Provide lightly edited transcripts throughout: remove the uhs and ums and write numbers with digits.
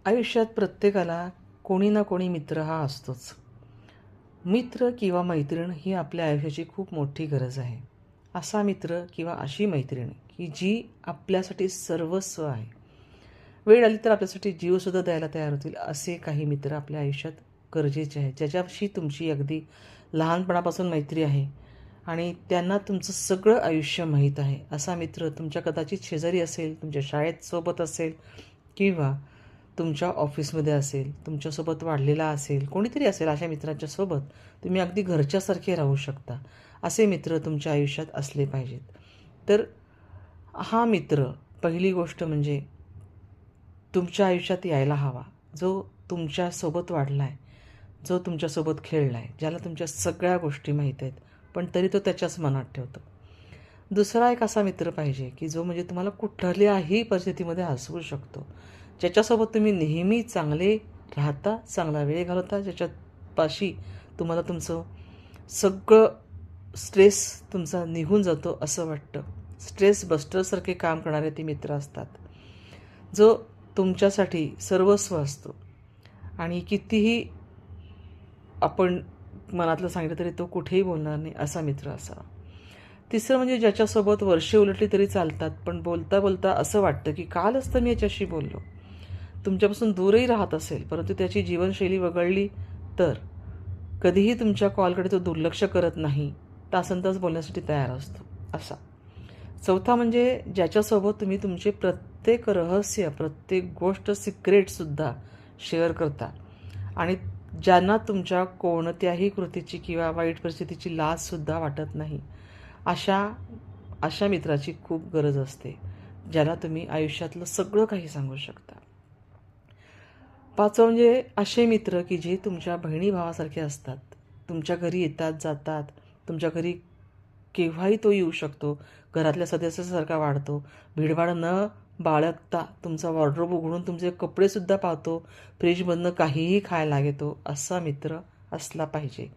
आयुष्यात प्रत्येकाला कोणी ना कोणी मित्र हा असतोच. मित्र किंवा मैत्रीण ही आपल्या आयुष्याची खूप मोठी गरज आहे. असा मित्र किंवा अशी मैत्रीण की जी आपल्यासाठी सर्वस्व आहे. वेळ आली तर आपल्यासाठी जीवसुद्धा द्यायला तयार होतील, असे काही मित्र आपल्या आयुष्यात गरजेचे आहेत. ज्याच्याशी तुमची अगदी लहानपणापासून मैत्री आहे आणि त्यांना तुमचं सगळं आयुष्य माहीत आहे. असा मित्र तुमच्या कदाचित शेजारी असेल, तुमच्या शाळेत सोबत असेल किंवा तुमच्या ऑफिसमध्ये असेल, तुमच्यासोबत वाढलेला असेल, कोणीतरी असेल. अशा मित्रांच्या सोबत तुम्ही अगदी घरच्यासारखे राहू शकता. असे मित्र तुमच्या आयुष्यात असले पाहिजेत. तर हा मित्र, पहिली गोष्ट म्हणजे तुमच्या आयुष्यात यायला हवा, जो तुमच्यासोबत वाढला आहे, जो तुमच्यासोबत खेळला आहे, ज्याला तुमच्या सगळ्या गोष्टी माहीत आहेत, पण तरी तो त्याच्याच मनात ठेवतो. दुसरा एक असा मित्र पाहिजे की जो म्हणजे तुम्हाला कुठल्याही परिस्थितीमध्ये हसवू शकतो, ज्याच्यासोबत तुम्ही नेहमी चांगले राहता, चांगला वेळ घालवता, ज्याच्यापाशी तुम्हाला तुमचं सगळं स्ट्रेस तुमचा निघून जातो असं वाटतं. स्ट्रेस बस्टरसारखे काम करणारे ते मित्र असतात, जो तुमच्यासाठी सर्वस्व असतो आणि कितीही आपण मनातलं सांगितलं तरी तो कुठेही बोलणार नाही, असा मित्र असावा. तिसरं म्हणजे ज्याच्यासोबत वर्षे उलटली तरी चालतात, पण बोलता बोलता असं वाटतं की कालच तर मी याच्याशी बोललो. तुमच्यापासून दूरही राहत असेल, परंतु त्याची जीवनशैली वगळली तर कधीही तुमच्या कॉलकडे तो दुर्लक्ष करत नाही, तासनतास बोलण्यासाठी तयार असतो असा. चौथा म्हणजे ज्याच्यासोबत तुम्ही तुमचे प्रत्येक रहस्य, प्रत्येक गोष्ट, सिक्रेटसुद्धा शेअर करता आणि ज्यांना तुमच्या कोणत्याही कृतीची किंवा वाईट परिस्थितीची लाजसुद्धा वाटत नाही. अशा अशा मित्राची खूप गरज असते, ज्याला तुम्ही आयुष्यातलं सगळं काही सांगू शकता. पाचवं म्हणजे असे मित्र की जे तुमच्या बहिणी भावासारखे असतात. तुमच्या घरी येतात, जातात. तुमच्या घरी केव्हाही तो येऊ शकतो. घरातल्या सदस्यासारखा वाढतो. भीडभाड न बाळगता तुमचा वॉर्डरोब उघडून तुमचे कपडेसुद्धा पाहतो. फ्रीजमधनं काहीही खायला घेतो. असा मित्र असला पाहिजे.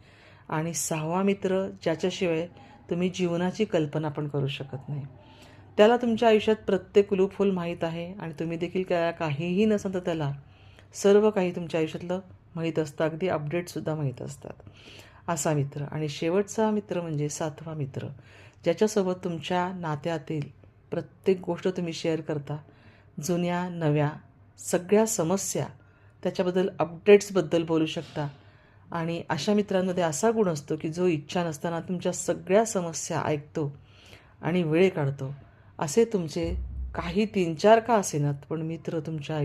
आणि सहावा मित्र ज्याच्याशिवाय तुम्ही जीवनाची कल्पना पण करू शकत नाही. त्याला तुमच्या आयुष्यात प्रत्येक लूपहोल माहीत आहे आणि तुम्ही देखील त्याला काहीही नसेल तर त्याला सर्व काही तुमच्या आयुष्यातलं माहीत असतं. अगदी अपडेटसुद्धा माहीत असतात. असा मित्र. आणि शेवटचा मित्र म्हणजे सातवा मित्र, ज्याच्यासोबत तुमच्या नात्यातील प्रत्येक गोष्ट तुम्ही शेअर करता. जुन्या नव्या सगळ्या समस्या, त्याच्याबद्दल अपडेट्सबद्दल बोलू शकता. आणि अशा मित्रांमध्ये असा गुण असतो की जो इच्छा नसताना तुमच्या सगळ्या समस्या ऐकतो आणि वेळ काढतो. असे तुमचे काही 3-4 का असेनात, पण मित्र तुमच्या